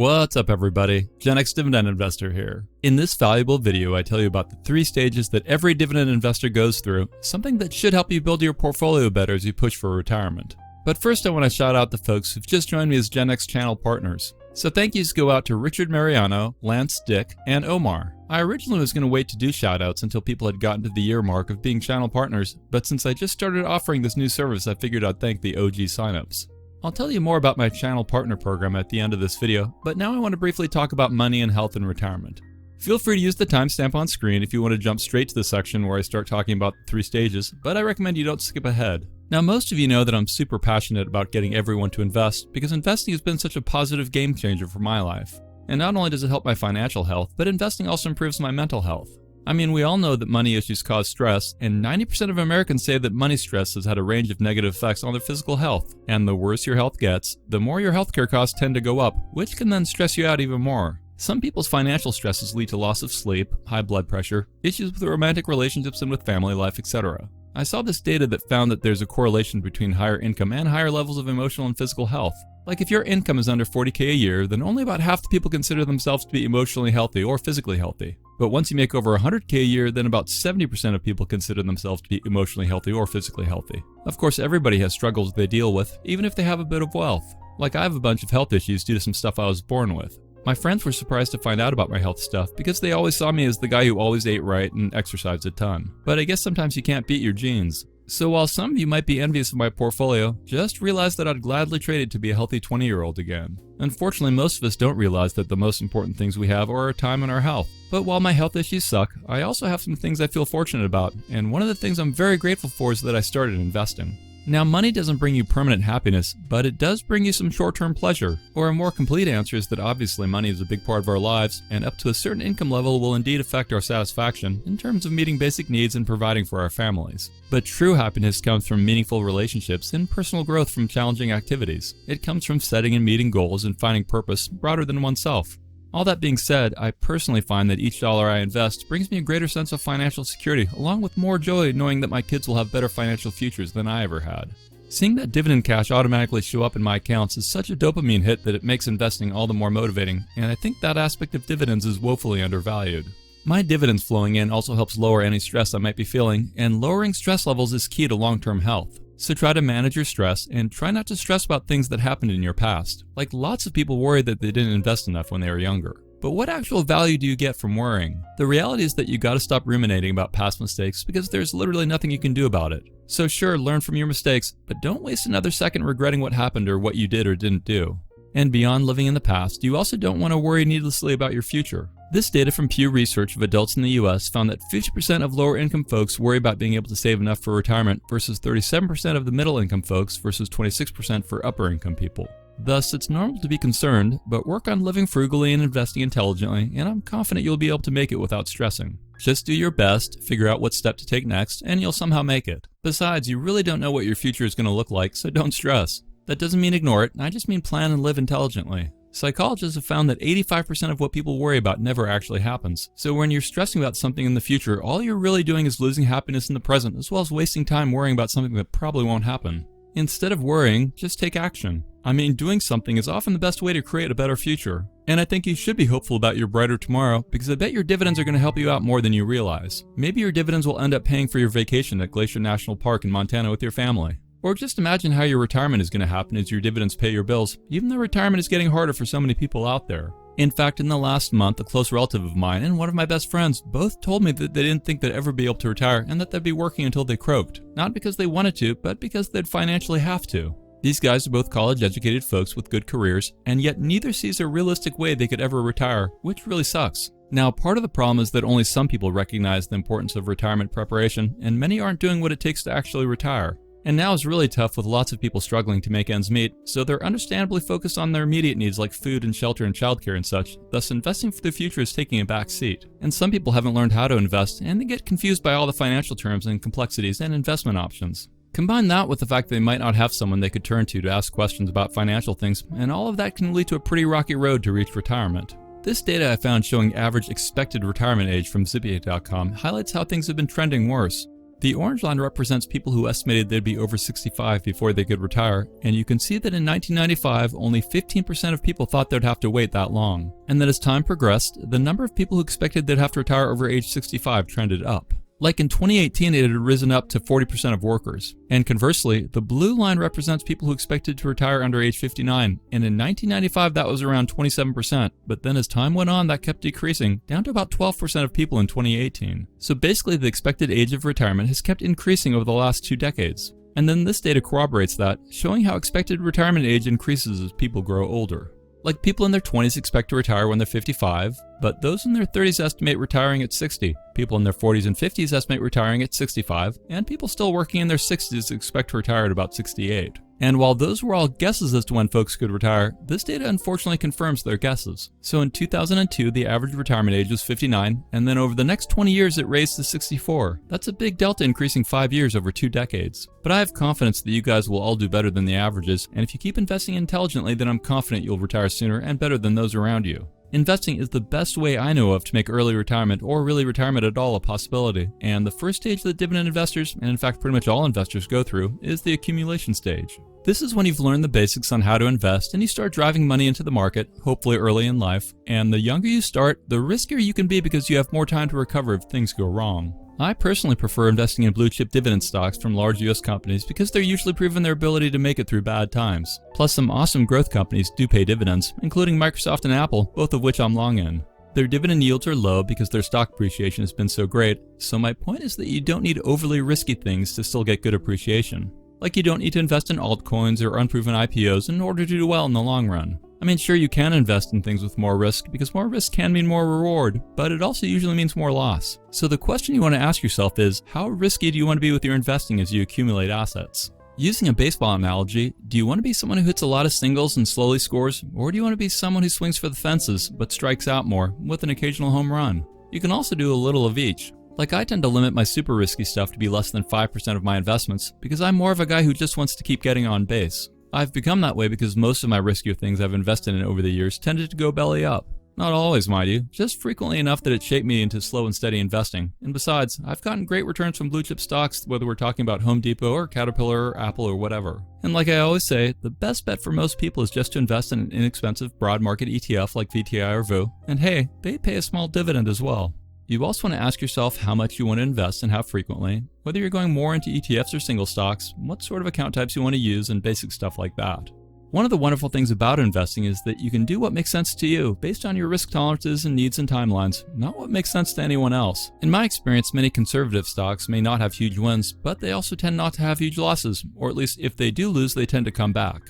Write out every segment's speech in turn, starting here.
What's up everybody, GenEx Dividend Investor here. In this valuable video I tell you about the 3 stages that every dividend investor goes through, something that should help you build your portfolio better as you push for retirement. But first I want to shout out the folks who've just joined me as GenEx channel partners. So thank yous go out to Richard Mariano, Lance Dick, and Omar. I originally was going to wait to do shoutouts until people had gotten to the year mark of being channel partners, but since I just started offering this new service I figured I'd thank the OG signups. I'll tell you more about my channel partner program at the end of this video, but now I want to briefly talk about money and health and retirement. Feel free to use the timestamp on screen if you want to jump straight to the section where I start talking about the 3 stages, but I recommend you don't skip ahead. Now most of you know that I'm super passionate about getting everyone to invest because investing has been such a positive game changer for my life. And not only does it help my financial health, but investing also improves my mental health. I mean, we all know that money issues cause stress, and 90% of Americans say that money stress has had a range of negative effects on their physical health. And the worse your health gets, the more your healthcare costs tend to go up, which can then stress you out even more. Some people's financial stresses lead to loss of sleep, high blood pressure, issues with romantic relationships and with family life, etc. I saw this data that found that there's a correlation between higher income and higher levels of emotional and physical health. Like if your income is under $40K a year, then only about half the people consider themselves to be emotionally healthy or physically healthy. But once you make over $100K a year, then about 70% of people consider themselves to be emotionally healthy or physically healthy. Of course, everybody has struggles they deal with, even if they have a bit of wealth. Like I have a bunch of health issues due to some stuff I was born with. My friends were surprised to find out about my health stuff because they always saw me as the guy who always ate right and exercised a ton. But I guess sometimes you can't beat your genes. So while some of you might be envious of my portfolio, just realize that I'd gladly trade it to be a healthy 20-year-old again. Unfortunately, most of us don't realize that the most important things we have are our time and our health. But while my health issues suck, I also have some things I feel fortunate about, and one of the things I'm very grateful for is that I started investing. Now, money doesn't bring you permanent happiness, but it does bring you some short-term pleasure. Or a more complete answer is that obviously money is a big part of our lives, and up to a certain income level will indeed affect our satisfaction in terms of meeting basic needs and providing for our families. But true happiness comes from meaningful relationships and personal growth from challenging activities. It comes from setting and meeting goals and finding purpose broader than oneself. All that being said, I personally find that each dollar I invest brings me a greater sense of financial security, along with more joy knowing that my kids will have better financial futures than I ever had. Seeing that dividend cash automatically show up in my accounts is such a dopamine hit that it makes investing all the more motivating, and I think that aspect of dividends is woefully undervalued. My dividends flowing in also helps lower any stress I might be feeling, and lowering stress levels is key to long-term health. So try to manage your stress and try not to stress about things that happened in your past. Like lots of people worry that they didn't invest enough when they were younger. But what actual value do you get from worrying? The reality is that you gotta stop ruminating about past mistakes because there's literally nothing you can do about it. So sure, learn from your mistakes, but don't waste another second regretting what happened or what you did or didn't do. And beyond living in the past, you also don't want to worry needlessly about your future. This data from Pew Research of adults in the US found that 50% of lower income folks worry about being able to save enough for retirement versus 37% of the middle income folks versus 26% for upper income people. Thus, it's normal to be concerned, but work on living frugally and investing intelligently, and I'm confident you'll be able to make it without stressing. Just do your best, figure out what step to take next, and you'll somehow make it. Besides, you really don't know what your future is going to look like, so don't stress. That doesn't mean ignore it, I just mean plan and live intelligently. Psychologists have found that 85% of what people worry about never actually happens. So when you're stressing about something in the future, all you're really doing is losing happiness in the present, as well as wasting time worrying about something that probably won't happen. Instead of worrying, just take action. I mean, doing something is often the best way to create a better future. And I think you should be hopeful about your brighter tomorrow, because I bet your dividends are going to help you out more than you realize. Maybe your dividends will end up paying for your vacation at Glacier National Park in Montana with your family. Or just imagine how your retirement is going to happen as your dividends pay your bills, even though retirement is getting harder for so many people out there. In fact, in the last month, a close relative of mine and one of my best friends both told me that they didn't think they'd ever be able to retire and that they'd be working until they croaked. Not because they wanted to, but because they'd financially have to. These guys are both college-educated folks with good careers, and yet neither sees a realistic way they could ever retire, which really sucks. Now, part of the problem is that only some people recognize the importance of retirement preparation, and many aren't doing what it takes to actually retire. And now is really tough with lots of people struggling to make ends meet, so they're understandably focused on their immediate needs like food and shelter and childcare and such, thus investing for the future is taking a back seat. And some people haven't learned how to invest, and they get confused by all the financial terms and complexities and investment options. Combine that with the fact that they might not have someone they could turn to ask questions about financial things, and all of that can lead to a pretty rocky road to reach retirement. This data I found showing average expected retirement age from Zippy.com highlights how things have been trending worse. The orange line represents people who estimated they'd be over 65 before they could retire, and you can see that in 1995, only 15% of people thought they'd have to wait that long. And that as time progressed, the number of people who expected they'd have to retire over age 65 trended up. Like in 2018, it had risen up to 40% of workers. And conversely, the blue line represents people who expected to retire under age 59, and in 1995 that was around 27%, but then as time went on that kept decreasing, down to about 12% of people in 2018. So basically the expected age of retirement has kept increasing over the last 2 decades. And then this data corroborates that, showing how expected retirement age increases as people grow older. Like people in their 20s expect to retire when they're 55, but those in their 30s estimate retiring at 60. People in their 40s and 50s estimate retiring at 65, and people still working in their 60s expect to retire at about 68. And while those were all guesses as to when folks could retire, this data unfortunately confirms their guesses. So in 2002, the average retirement age was 59, and then over the next 20 years it raised to 64. That's a big delta, increasing 5 years over 2 decades. But I have confidence that you guys will all do better than the averages, and if you keep investing intelligently, then I'm confident you'll retire sooner and better than those around you. Investing is the best way I know of to make early retirement, or really retirement at all, a possibility. And the first stage that dividend investors, and in fact pretty much all investors, go through is the accumulation stage. This is when you've learned the basics on how to invest and you start driving money into the market, hopefully early in life. And the younger you start, the riskier you can be because you have more time to recover if things go wrong. I personally prefer investing in blue chip dividend stocks from large US companies because they're usually proven their ability to make it through bad times. Plus some awesome growth companies do pay dividends, including Microsoft and Apple, both of which I'm long in. Their dividend yields are low because their stock appreciation has been so great, so my point is that you don't need overly risky things to still get good appreciation. Like you don't need to invest in altcoins or unproven IPOs in order to do well in the long run. I mean, sure, you can invest in things with more risk because more risk can mean more reward, but it also usually means more loss. So the question you want to ask yourself is, how risky do you want to be with your investing as you accumulate assets? Using a baseball analogy, do you want to be someone who hits a lot of singles and slowly scores, or do you want to be someone who swings for the fences but strikes out more with an occasional home run? You can also do a little of each. Like I tend to limit my super risky stuff to be less than 5% of my investments because I'm more of a guy who just wants to keep getting on base. I've become that way because most of my riskier things I've invested in over the years tended to go belly up. Not always, mind you, just frequently enough that it shaped me into slow and steady investing. And besides, I've gotten great returns from blue chip stocks, whether we're talking about Home Depot or Caterpillar or Apple or whatever. And like I always say, the best bet for most people is just to invest in an inexpensive broad market ETF like VTI or VU. And hey, they pay a small dividend as well. You also want to ask yourself how much you want to invest and how frequently, whether you're going more into ETFs or single stocks, what sort of account types you want to use, and basic stuff like that. One of the wonderful things about investing is that you can do what makes sense to you based on your risk tolerances and needs and timelines, not what makes sense to anyone else. In my experience, many conservative stocks may not have huge wins, but they also tend not to have huge losses, or at least if they do lose, they tend to come back.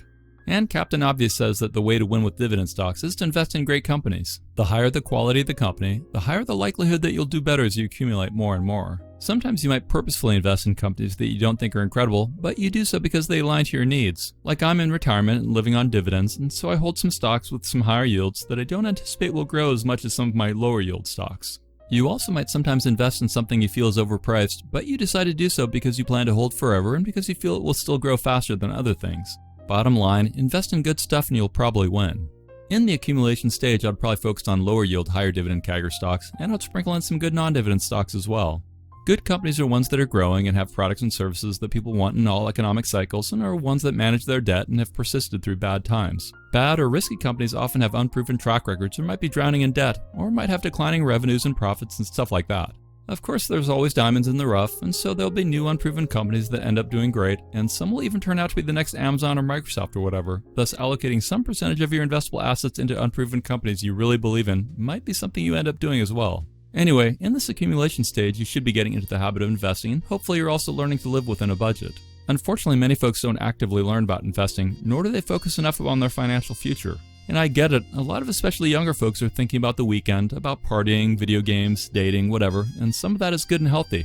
And Captain Obvious says that the way to win with dividend stocks is to invest in great companies. The higher the quality of the company, the higher the likelihood that you'll do better as you accumulate more and more. Sometimes you might purposefully invest in companies that you don't think are incredible, but you do so because they align to your needs. Like I'm in retirement and living on dividends, and so I hold some stocks with some higher yields that I don't anticipate will grow as much as some of my lower yield stocks. You also might sometimes invest in something you feel is overpriced, but you decide to do so because you plan to hold forever and because you feel it will still grow faster than other things. Bottom line, invest in good stuff and you'll probably win. In the accumulation stage, I'd probably focus on lower yield, higher dividend CAGR stocks, and I'd sprinkle in some good non-dividend stocks as well. Good companies are ones that are growing and have products and services that people want in all economic cycles and are ones that manage their debt and have persisted through bad times. Bad or risky companies often have unproven track records or might be drowning in debt, or might have declining revenues and profits and stuff like that. Of course, there's always diamonds in the rough, and so there'll be new unproven companies that end up doing great, and some will even turn out to be the next Amazon or Microsoft or whatever. Thus, allocating some percentage of your investable assets into unproven companies you really believe in might be something you end up doing as well. Anyway, in this accumulation stage, you should be getting into the habit of investing, and hopefully you're also learning to live within a budget. Unfortunately, many folks don't actively learn about investing, nor do they focus enough on their financial future. And I get it, a lot of especially younger folks are thinking about the weekend, about partying, video games, dating, whatever, and some of that is good and healthy.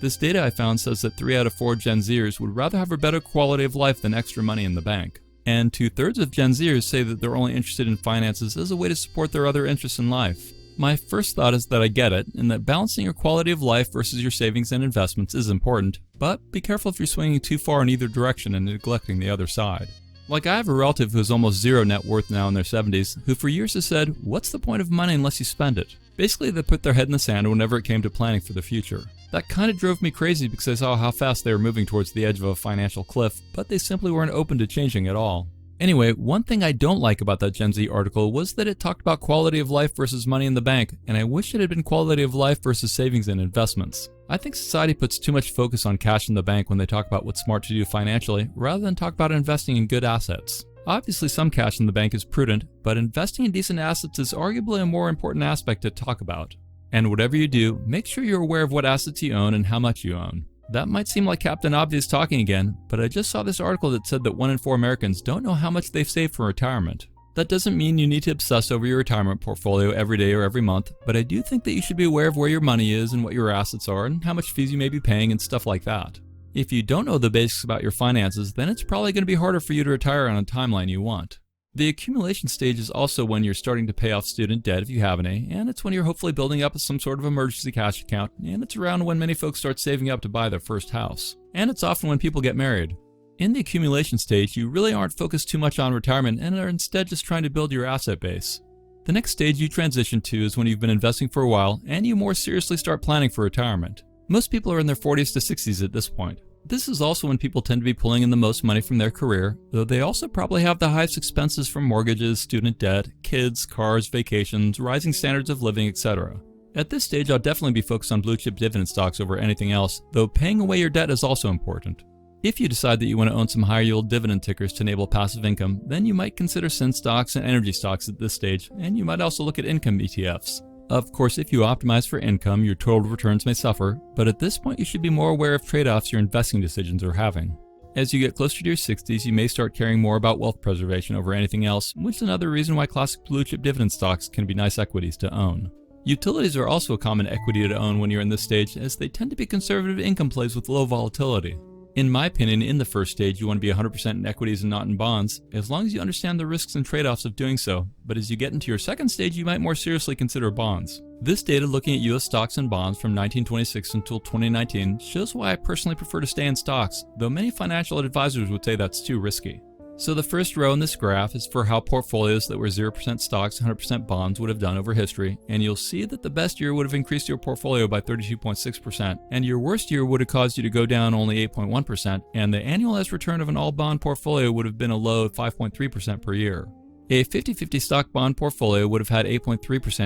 This data I found says that 3 out of 4 Gen Zers would rather have a better quality of life than extra money in the bank. And 2/3 of Gen Zers say that they're only interested in finances as a way to support their other interests in life. My first thought is that I get it, and that balancing your quality of life versus your savings and investments is important, but be careful if you're swinging too far in either direction and neglecting the other side. Like, I have a relative who has almost zero net worth now in their 70s, who for years has said, "What's the point of money unless you spend it?" Basically, they put their head in the sand whenever it came to planning for the future. That kind of drove me crazy because I saw how fast they were moving towards the edge of a financial cliff, but they simply weren't open to changing at all. Anyway, one thing I don't like about that Gen Z article was that it talked about quality of life versus money in the bank, and I wish it had been quality of life versus savings and investments. I think society puts too much focus on cash in the bank when they talk about what's smart to do financially, rather than talk about investing in good assets. Obviously, some cash in the bank is prudent, but investing in decent assets is arguably a more important aspect to talk about. And whatever you do, make sure you're aware of what assets you own and how much you own. That might seem like Captain Obvious talking again, but I just saw this article that said that 1 in 4 Americans don't know how much they've saved for retirement. That doesn't mean you need to obsess over your retirement portfolio every day or every month, but I do think that you should be aware of where your money is and what your assets are and how much fees you may be paying and stuff like that. If you don't know the basics about your finances, then it's probably going to be harder for you to retire on a timeline you want. The accumulation stage is also when you're starting to pay off student debt if you have any, and it's when you're hopefully building up some sort of emergency cash account, and it's around when many folks start saving up to buy their first house. And it's often when people get married. In the accumulation stage, you really aren't focused too much on retirement and are instead just trying to build your asset base. The next stage you transition to is when you've been investing for a while and you more seriously start planning for retirement. Most people are in their 40s to 60s at this point. This is also when people tend to be pulling in the most money from their career, though they also probably have the highest expenses from mortgages, student debt, kids, cars, vacations, rising standards of living, etc. At this stage, I'll definitely be focused on blue chip dividend stocks over anything else, though paying away your debt is also important. If you decide that you want to own some higher yield dividend tickers to enable passive income, then you might consider sin stocks and energy stocks at this stage, and you might also look at income ETFs. Of course, if you optimize for income, your total returns may suffer, but at this point you should be more aware of trade-offs your investing decisions are having. As you get closer to your 60s, you may start caring more about wealth preservation over anything else, which is another reason why classic blue chip dividend stocks can be nice equities to own. Utilities are also a common equity to own when you're in this stage, as they tend to be conservative income plays with low volatility. In my opinion, in the first stage, you want to be 100% in equities and not in bonds, as long as you understand the risks and trade-offs of doing so, but as you get into your second stage, you might more seriously consider bonds. This data looking at US stocks and bonds from 1926 until 2019 shows why I personally prefer to stay in stocks, though many financial advisors would say that's too risky. So the first row in this graph is for how portfolios that were 0% stocks, 100% bonds would have done over history, and you'll see that the best year would have increased your portfolio by 32.6%, and your worst year would have caused you to go down only 8.1%, and the annualized return of an all-bond portfolio would have been a low of 5.3% per year. A 50-50 stock bond portfolio would have had 8.3%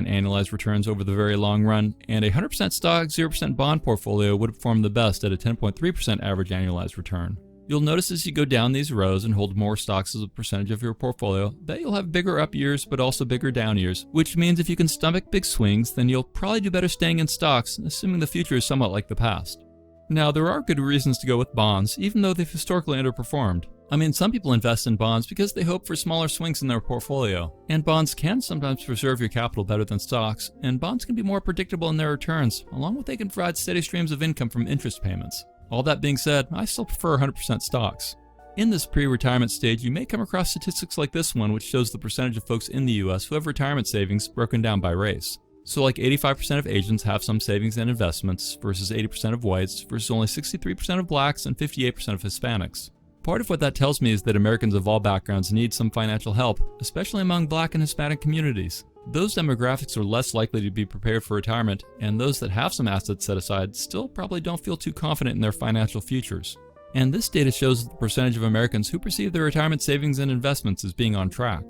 annualized returns over the very long run, and a 100% stock, 0% bond portfolio would have performed the best at a 10.3% average annualized return. You'll notice as you go down these rows and hold more stocks as a percentage of your portfolio that you'll have bigger up years but also bigger down years, which means if you can stomach big swings, then you'll probably do better staying in stocks, assuming the future is somewhat like the past. Now, there are good reasons to go with bonds, even though they've historically underperformed. I mean, some people invest in bonds because they hope for smaller swings in their portfolio, and bonds can sometimes preserve your capital better than stocks, and bonds can be more predictable in their returns, along with they can provide steady streams of income from interest payments. All that being said, I still prefer 100% stocks. In this pre-retirement stage, you may come across statistics like this one, which shows the percentage of folks in the US who have retirement savings broken down by race. So like 85% of Asians have some savings and investments versus 80% of whites versus only 63% of blacks and 58% of Hispanics. Part of what that tells me is that Americans of all backgrounds need some financial help, especially among black and Hispanic communities. Those demographics are less likely to be prepared for retirement, and those that have some assets set aside still probably don't feel too confident in their financial futures. And this data shows the percentage of Americans who perceive their retirement savings and investments as being on track.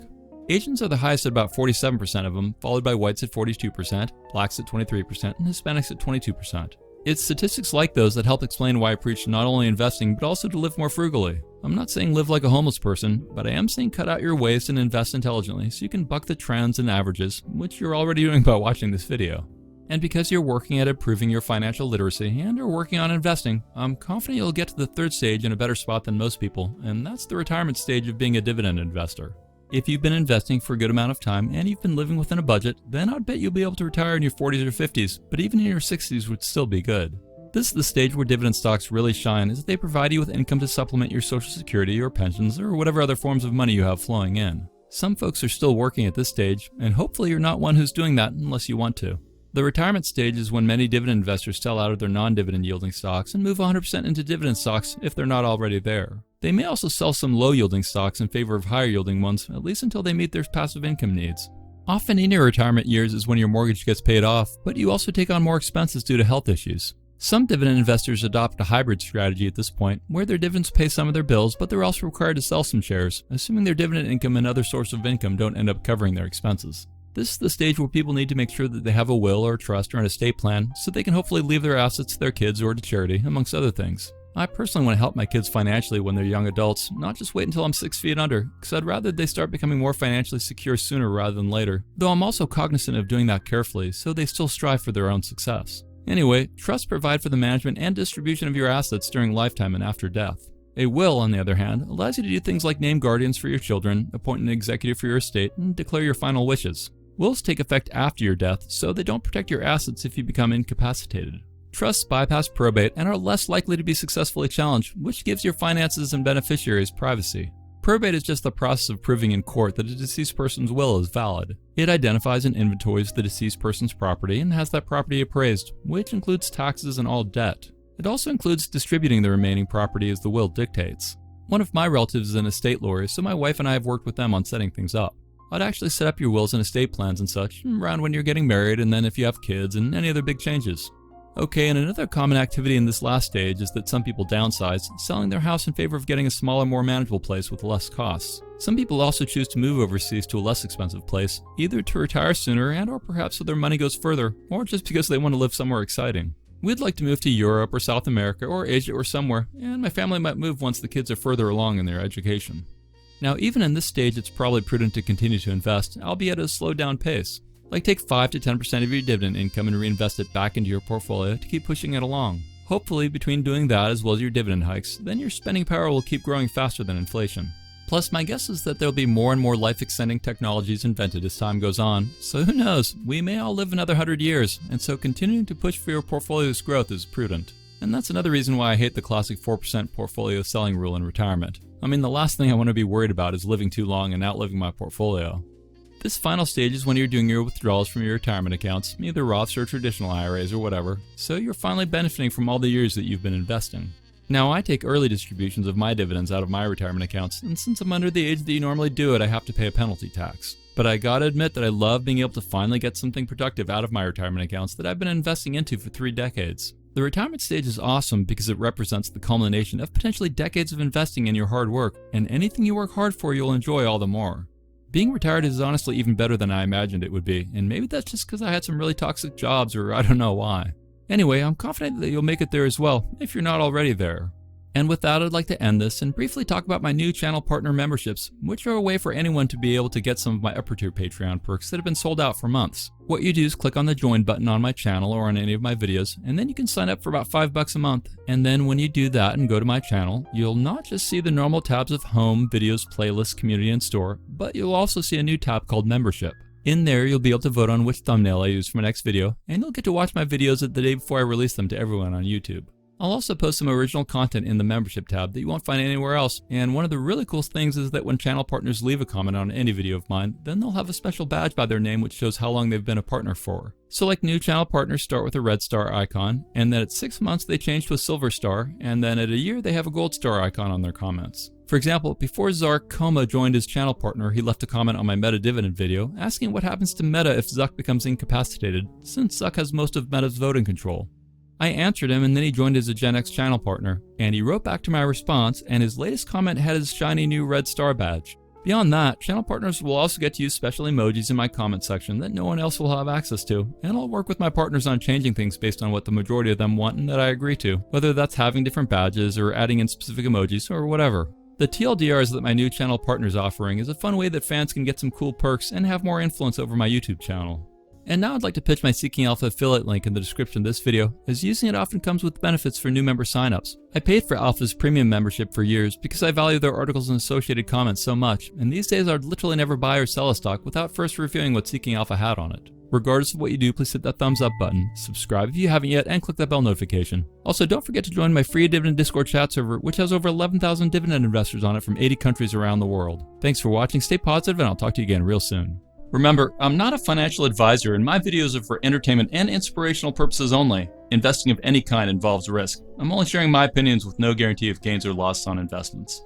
Asians are the highest at about 47% of them, followed by whites at 42%, blacks at 23%, and Hispanics at 22%. It's statistics like those that help explain why I preach not only investing, but also to live more frugally. I'm not saying live like a homeless person, but I am saying cut out your waste and invest intelligently so you can buck the trends and averages, which you're already doing by watching this video. And because you're working at improving your financial literacy and are working on investing, I'm confident you'll get to the third stage in a better spot than most people, and that's the retirement stage of being a dividend investor. If you've been investing for a good amount of time and you've been living within a budget, then I'd bet you'll be able to retire in your 40s or 50s, but even in your 60s would still be good. This is the stage where dividend stocks really shine, as they provide you with income to supplement your Social Security or pensions or whatever other forms of money you have flowing in. Some folks are still working at this stage, and hopefully you're not one who's doing that unless you want to. The retirement stage is when many dividend investors sell out of their non-dividend yielding stocks and move 100% into dividend stocks if they're not already there. They may also sell some low-yielding stocks in favor of higher-yielding ones, at least until they meet their passive income needs. Often in your retirement years is when your mortgage gets paid off, but you also take on more expenses due to health issues. Some dividend investors adopt a hybrid strategy at this point, where their dividends pay some of their bills, but they're also required to sell some shares, assuming their dividend income and other source of income don't end up covering their expenses. This is the stage where people need to make sure that they have a will or a trust or an estate plan so they can hopefully leave their assets to their kids or to charity, amongst other things. I personally want to help my kids financially when they're young adults, not just wait until I'm 6 feet under, because I'd rather they start becoming more financially secure sooner rather than later, though I'm also cognizant of doing that carefully so they still strive for their own success. Anyway, trusts provide for the management and distribution of your assets during lifetime and after death. A will, on the other hand, allows you to do things like name guardians for your children, appoint an executive for your estate, and declare your final wishes. Wills take effect after your death, so they don't protect your assets if you become incapacitated. Trusts bypass probate and are less likely to be successfully challenged, which gives your finances and beneficiaries privacy. Probate is just the process of proving in court that a deceased person's will is valid. It identifies and inventories the deceased person's property and has that property appraised, which includes taxes and all debt. It also includes distributing the remaining property as the will dictates. One of my relatives is an estate lawyer, so my wife and I have worked with them on setting things up. I'd actually set up your wills and estate plans and such around when you're getting married and then if you have kids and any other big changes. Okay, and another common activity in this last stage is that some people downsize, selling their house in favor of getting a smaller, more manageable place with less costs. Some people also choose to move overseas to a less expensive place, either to retire sooner and or perhaps so their money goes further, or just because they want to live somewhere exciting. We'd like to move to Europe or South America or Asia or somewhere, and my family might move once the kids are further along in their education. Now, even in this stage, it's probably prudent to continue to invest, albeit at a slowed down pace. Like take 5 to 10% of your dividend income and reinvest it back into your portfolio to keep pushing it along. Hopefully, between doing that as well as your dividend hikes, then your spending power will keep growing faster than inflation. Plus, my guess is that there'll be more and more life-extending technologies invented as time goes on, so who knows, we may all live another 100 years, and so continuing to push for your portfolio's growth is prudent. And that's another reason why I hate the classic 4% portfolio selling rule in retirement. I mean, the last thing I want to be worried about is living too long and outliving my portfolio. This final stage is when you're doing your withdrawals from your retirement accounts, either Roths or traditional IRAs or whatever, so you're finally benefiting from all the years that you've been investing. Now, I take early distributions of my dividends out of my retirement accounts, and since I'm under the age that you normally do it, I have to pay a penalty tax. But I gotta admit that I love being able to finally get something productive out of my retirement accounts that I've been investing into for 3 decades. The retirement stage is awesome because it represents the culmination of potentially decades of investing in your hard work, and anything you work hard for you'll enjoy all the more. Being retired is honestly even better than I imagined it would be, and maybe that's just because I had some really toxic jobs or I don't know why. Anyway, I'm confident that you'll make it there as well, if you're not already there. And with that, I'd like to end this and briefly talk about my new channel partner memberships, which are a way for anyone to be able to get some of my upper tier Patreon perks that have been sold out for months. What you do is click on the join button on my channel or on any of my videos, and then you can sign up for about $5 a month. And then when you do that and go to my channel, you'll not just see the normal tabs of home, videos, playlists, community, and store, but you'll also see a new tab called membership. In there, you'll be able to vote on which thumbnail I use for my next video, and you'll get to watch my videos the day before I release them to everyone on YouTube. I'll also post some original content in the membership tab that you won't find anywhere else, and one of the really cool things is that when channel partners leave a comment on any video of mine, then they'll have a special badge by their name which shows how long they've been a partner for. So like new channel partners start with a red star icon, and then at 6 months they change to a silver star, and then at a year they have a gold star icon on their comments. For example, before Zark Koma joined as channel partner, he left a comment on my Meta Dividend video asking what happens to Meta if Zuck becomes incapacitated, since Zuck has most of Meta's voting control. I answered him, and then he joined as a GenEx channel partner, and he wrote back to my response, and his latest comment had his shiny new red star badge. Beyond that, channel partners will also get to use special emojis in my comment section that no one else will have access to, and I'll work with my partners on changing things based on what the majority of them want and that I agree to, whether that's having different badges or adding in specific emojis or whatever. The TLDR is that my new channel partners offering is a fun way that fans can get some cool perks and have more influence over my YouTube channel. And now I'd like to pitch my Seeking Alpha affiliate link in the description of this video, as using it often comes with benefits for new member signups. I paid for Alpha's premium membership for years because I value their articles and associated comments so much, and these days I'd literally never buy or sell a stock without first reviewing what Seeking Alpha had on it. Regardless of what you do, please hit that thumbs up button, subscribe if you haven't yet, and click that bell notification. Also, don't forget to join my free Dividend Discord chat server, which has over 11,000 dividend investors on it from 80 countries around the world. Thanks for watching, stay positive, and I'll talk to you again real soon. Remember, I'm not a financial advisor and my videos are for entertainment and inspirational purposes only. Investing of any kind involves risk. I'm only sharing my opinions with no guarantee of gains or losses on investments.